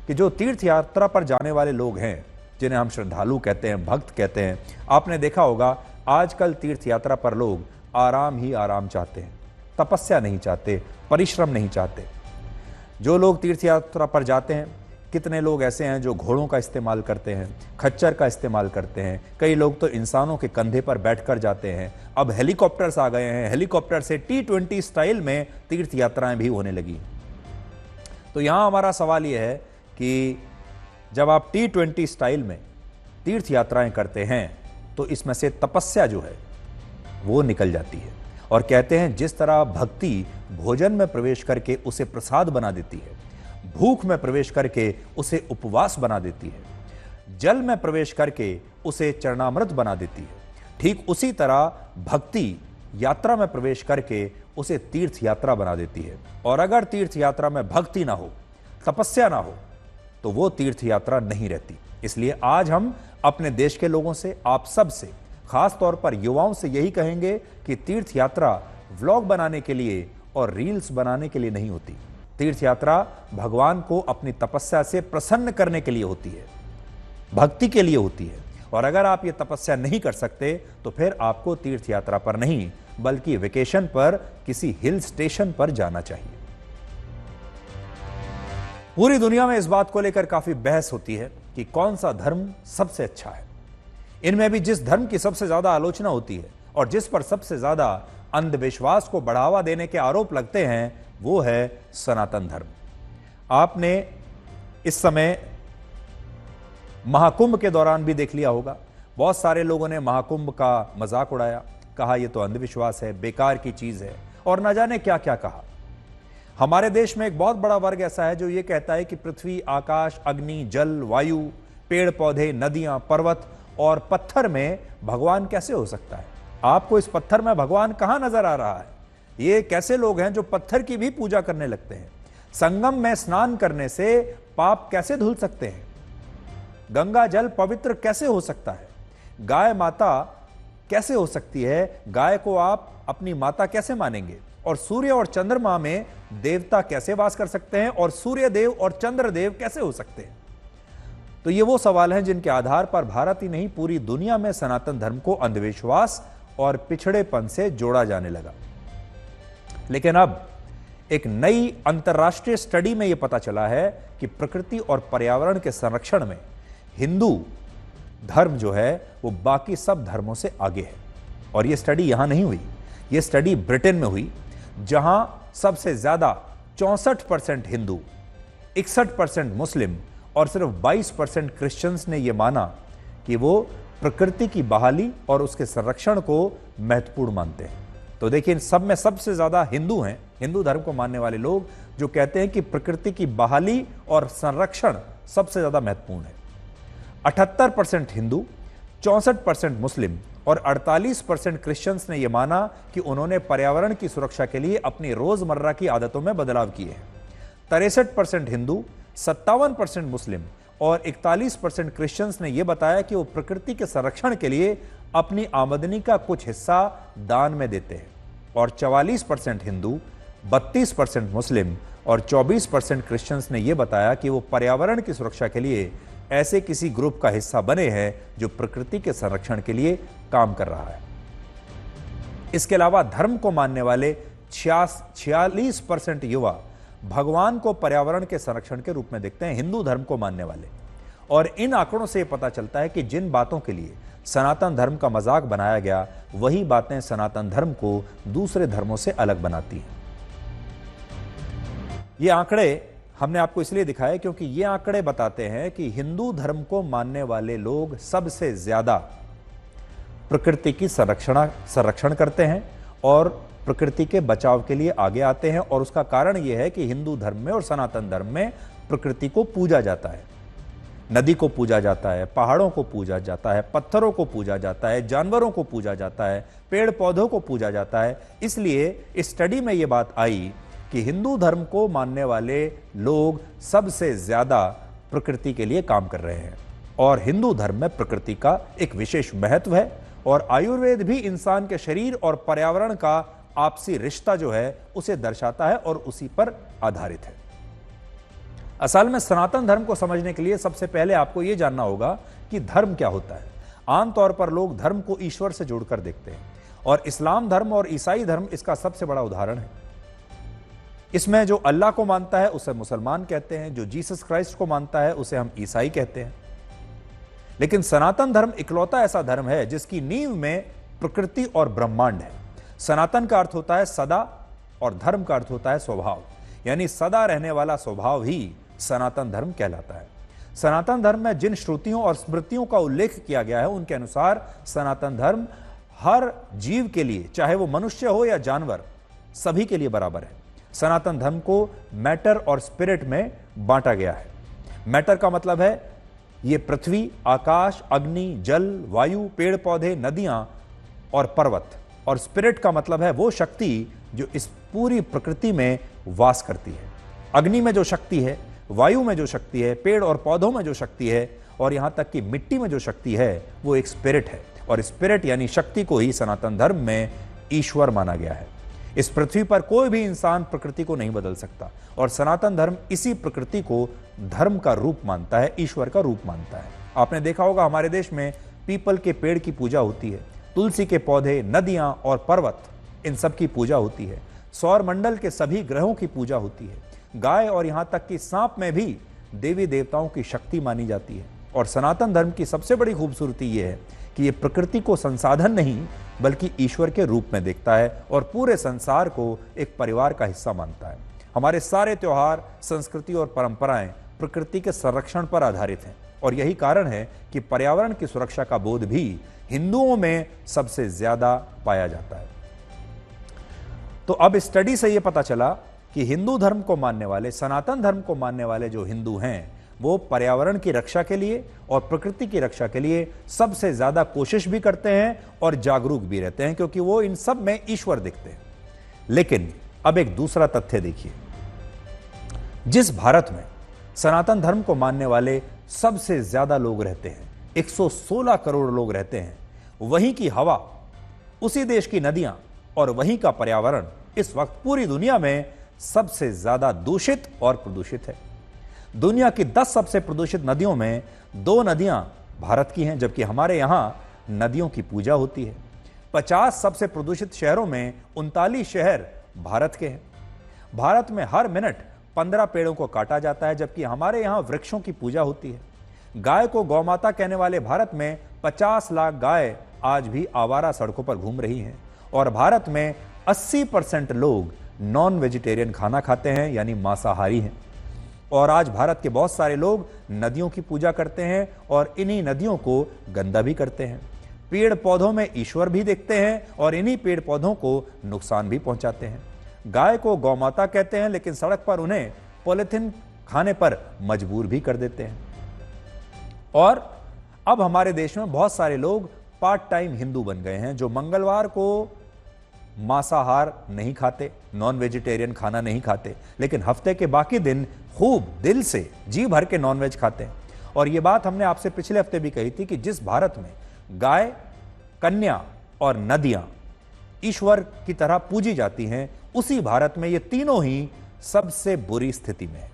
कि जो तीर्थ यात्रा पर जाने वाले लोग हैं, जिन्हें हम श्रद्धालु कहते हैं, भक्त कहते हैं, आपने देखा होगा आजकल तीर्थ यात्रा पर लोग आराम ही आराम चाहते हैं, तपस्या नहीं चाहते, परिश्रम नहीं चाहते। जो लोग तीर्थ यात्रा पर जाते हैं, कितने लोग ऐसे हैं जो घोड़ों का इस्तेमाल करते हैं, खच्चर का इस्तेमाल करते हैं, कई लोग तो इंसानों के कंधे पर बैठकर जाते हैं। अब हेलीकॉप्टर्स आ गए हैं, हेलीकॉप्टर से T20 स्टाइल में तीर्थ यात्राएं भी होने लगी। तो यहां हमारा सवाल यह है कि जब आप T20 स्टाइल में तीर्थ यात्राएं करते हैं तो इसमें से तपस्या जो है वो निकल जाती है। और कहते हैं जिस तरह भक्ति भोजन में प्रवेश करके उसे प्रसाद बना देती है, भूख में प्रवेश करके उसे उपवास बना देती है, जल में प्रवेश करके उसे चरणामृत बना देती है, ठीक उसी तरह भक्ति यात्रा में प्रवेश करके उसे तीर्थ यात्रा बना देती है। और अगर तीर्थ यात्रा में भक्ति ना हो, तपस्या ना हो, तो वो तीर्थ यात्रा नहीं रहती। इसलिए आज हम अपने देश के लोगों से, आप सब से, खास तौर पर युवाओं से यही कहेंगे कि तीर्थ यात्रा व्लॉग बनाने के लिए और रील्स बनाने के लिए नहीं होती। तीर्थ यात्रा भगवान को अपनी तपस्या से प्रसन्न करने के लिए होती है, भक्ति के लिए होती है। और अगर आप ये तपस्या नहीं कर सकते तो फिर आपको तीर्थ यात्रा पर नहीं बल्कि वेकेशन पर किसी हिल स्टेशन पर जाना चाहिए। पूरी दुनिया में इस बात को लेकर काफी बहस होती है कि कौन सा धर्म सबसे अच्छा है। इनमें भी जिस धर्म की सबसे ज्यादा आलोचना होती है और जिस पर सबसे ज्यादा अंधविश्वास को बढ़ावा देने के आरोप लगते हैं वो है सनातन धर्म। आपने इस समय महाकुंभ के दौरान भी देख लिया होगा, बहुत सारे लोगों ने महाकुंभ का मजाक उड़ाया, कहा यह तो अंधविश्वास है, बेकार की चीज है, और न जाने क्या क्या कहा। हमारे देश में एक बहुत बड़ा वर्ग ऐसा है जो यह कहता है कि पृथ्वी, आकाश, अग्नि, जल, वायु, पेड़ पौधे, नदियां, पर्वत और पत्थर में भगवान कैसे हो सकता है। आपको इस पत्थर में भगवान कहां नजर आ रहा है? ये कैसे लोग हैं जो पत्थर की भी पूजा करने लगते हैं? संगम में स्नान करने से पाप कैसे धुल सकते हैं? गंगा जल पवित्र कैसे हो सकता है? गाय माता कैसे हो सकती है? गाय को आप अपनी माता कैसे मानेंगे? और सूर्य और चंद्रमा में देवता कैसे वास कर सकते हैं? और सूर्य देव और चंद्र देव कैसे हो सकते हैं? तो ये वो सवाल हैं जिनके आधार पर भारत ही नहीं पूरी दुनिया में सनातन धर्म को अंधविश्वास और पिछड़ेपन से जोड़ा जाने लगा। लेकिन अब एक नई अंतर्राष्ट्रीय स्टडी में यह पता चला है कि प्रकृति और पर्यावरण के संरक्षण में हिंदू धर्म जो है वो बाकी सब धर्मों से आगे है। और यह स्टडी यहां नहीं हुई, यह स्टडी ब्रिटेन में हुई, जहां सबसे ज्यादा 64% हिंदू, 61% मुस्लिम और सिर्फ 22% क्रिश्चियंस ने यह माना कि वो प्रकृति की बहाली और उसके संरक्षण को महत्वपूर्ण मानते हैं। तो देखिए, इन सब में सबसे ज्यादा हिंदू हैं, हिंदू धर्म को मानने वाले लोग जो कहते हैं कि प्रकृति की बहाली और संरक्षण सबसे ज्यादा महत्वपूर्ण है। 78% हिंदू, 64% मुस्लिम और 48% क्रिश्चियंस ने यह माना कि उन्होंने पर्यावरण की सुरक्षा के लिए अपनी रोजमर्रा की आदतों में बदलाव किए हैं। 63% हिंदू, 57% मुस्लिम और 41% क्रिश्चियंस ने यह बताया कि वो प्रकृति के संरक्षण के लिए अपनी आमदनी का कुछ हिस्सा दान में देते हैं। और 44% हिंदू, 32% मुस्लिम और 24% क्रिश्चियंस ने यह बताया कि वो पर्यावरण की सुरक्षा के लिए ऐसे किसी ग्रुप का हिस्सा बने हैं जो प्रकृति के संरक्षण के लिए काम कर रहा है। इसके अलावा धर्म को मानने वाले 46% युवा भगवान को पर्यावरण के संरक्षण के रूप में देखते हैं, हिंदू धर्म को मानने वाले। और इन आंकड़ों से पता चलता है कि जिन बातों के लिए सनातन धर्म का मजाक बनाया गया, वही बातें सनातन धर्म को दूसरे धर्मों से अलग बनाती हैं। ये आंकड़े हमने आपको इसलिए दिखाए क्योंकि ये आंकड़े बताते हैं कि हिंदू धर्म को मानने वाले लोग सबसे ज्यादा प्रकृति की संरक्षण करते हैं और प्रकृति के बचाव के लिए आगे आते हैं। और उसका कारण यह है कि हिंदू धर्म में और सनातन धर्म में प्रकृति को पूजा जाता है, नदी को पूजा जाता है, पहाड़ों को पूजा जाता है, पत्थरों को पूजा जाता है, जानवरों को पूजा जाता है, पेड़ पौधों को पूजा जाता है। इसलिए इस स्टडी में यह बात आई कि हिंदू धर्म को मानने वाले लोग सबसे ज्यादा प्रकृति के लिए काम कर रहे हैं। और हिंदू धर्म में प्रकृति का एक विशेष महत्व है और आयुर्वेद भी इंसान के शरीर और पर्यावरण का आपसी रिश्ता जो है उसे दर्शाता है और उसी पर आधारित है। असल में सनातन धर्म को समझने के लिए सबसे पहले आपको यह जानना होगा कि धर्म क्या होता है। आमतौर पर लोग धर्म को ईश्वर से जोड़कर देखते हैं और इस्लाम धर्म और ईसाई धर्म इसका सबसे बड़ा उदाहरण है। इसमें जो अल्लाह को मानता है उसे मुसलमान कहते हैं, जो जीसस क्राइस्ट को मानता है उसे हम ईसाई कहते हैं। लेकिन सनातन धर्म इकलौता ऐसा धर्म है जिसकी नींव में प्रकृति और ब्रह्मांड है। सनातन का अर्थ होता है सदा और धर्म का अर्थ होता है स्वभाव, यानी सदा रहने वाला स्वभाव ही सनातन धर्म कहलाता है। सनातन धर्म में जिन श्रुतियों और स्मृतियों का उल्लेख किया गया है उनके अनुसार सनातन धर्म हर जीव के लिए, चाहे वो मनुष्य हो या जानवर, सभी के लिए बराबर है। सनातन धर्म को मैटर और स्पिरिट में बांटा गया है। मैटर का मतलब है ये पृथ्वी, आकाश, अग्नि, जल, वायु, पेड़ पौधे, नदियां और पर्वत, और स्पिरिट का मतलब है वो शक्ति जो इस पूरी प्रकृति में वास करती है। अग्नि में जो शक्ति है, वायु में जो शक्ति है, पेड़ और पौधों में जो शक्ति है, और यहां तक कि मिट्टी में जो शक्ति है, वो एक स्पिरिट है। और स्पिरिट यानी शक्ति को ही सनातन धर्म में ईश्वर माना गया है। इस पृथ्वी पर कोई भी इंसान प्रकृति को नहीं बदल सकता, और सनातन धर्म इसी प्रकृति को धर्म का रूप मानता है, ईश्वर का रूप मानता है। आपने देखा होगा हमारे देश में पीपल के पेड़ की पूजा होती है, तुलसी के पौधे, नदियां और पर्वत, इन सब की पूजा होती है। सौर मंडल के सभी ग्रहों की पूजा होती है। गाय और यहां तक कि सांप में भी देवी देवताओं की शक्ति मानी जाती है। और सनातन धर्म की सबसे बड़ी खूबसूरती यह है कि यह प्रकृति को संसाधन नहीं बल्कि ईश्वर के रूप में देखता है और पूरे संसार को एक परिवार का हिस्सा मानता है। हमारे सारे त्योहार, संस्कृति और परंपराएं प्रकृति के संरक्षण पर आधारित हैं, और यही कारण है कि पर्यावरण की सुरक्षा का बोध भी हिंदुओं में सबसे ज्यादा पाया जाता है। तो अब स्टडी से यह पता चला कि हिंदू धर्म को मानने वाले, सनातन धर्म को मानने वाले जो हिंदू हैं वो पर्यावरण की रक्षा के लिए और प्रकृति की रक्षा के लिए सबसे ज्यादा कोशिश भी करते हैं और जागरूक भी रहते हैं, क्योंकि वो इन सब में ईश्वर दिखते हैं। लेकिन अब एक दूसरा तथ्य देखिए, जिस भारत में सनातन धर्म को मानने वाले सबसे ज्यादा लोग रहते हैं, 116 करोड़ लोग रहते हैं, वहीं की हवा, उसी देश की नदियां और वहीं का पर्यावरण इस वक्त पूरी दुनिया में सबसे ज्यादा दूषित और प्रदूषित है। दुनिया की 10 सबसे प्रदूषित नदियों में 2 नदियां भारत की हैं, जबकि हमारे यहां नदियों की पूजा होती है। 50 सबसे प्रदूषित शहरों में 39 शहर भारत के हैं। भारत में हर मिनट 15 पेड़ों को काटा जाता है, जबकि हमारे यहां वृक्षों की पूजा होती है। गाय को गौमाता कहने वाले भारत में 50 लाख गाय आज भी आवारा सड़कों पर घूम रही हैं, और भारत में 80% लोग नॉन वेजिटेरियन खाना खाते हैं, यानी मांसाहारी हैं। और आज भारत के बहुत सारे लोग नदियों की पूजा करते हैं और इन्हीं नदियों को गंदा भी करते हैं। पेड़ पौधों में ईश्वर भी देखते हैं और इन्हीं पेड़ पौधों को नुकसान भी पहुंचाते हैं। गाय को गौमाता कहते हैं, लेकिन सड़क पर उन्हें पॉलिथीन खाने पर मजबूर भी कर देते हैं। और अब हमारे देश में बहुत सारे लोग पार्ट टाइम हिंदू बन गए हैं, जो मंगलवार को मांसाहार नहीं खाते, नॉन वेजिटेरियन खाना नहीं खाते, लेकिन हफ्ते के बाकी दिन खूब दिल से जी भर के नॉनवेज खाते हैं। और यह बात हमने आपसे पिछले हफ्ते भी कही थी कि जिस भारत में गाय, कन्या और नदियां ईश्वर की तरह पूजी जाती हैं, उसी भारत में ये तीनों ही सबसे बुरी स्थिति में है।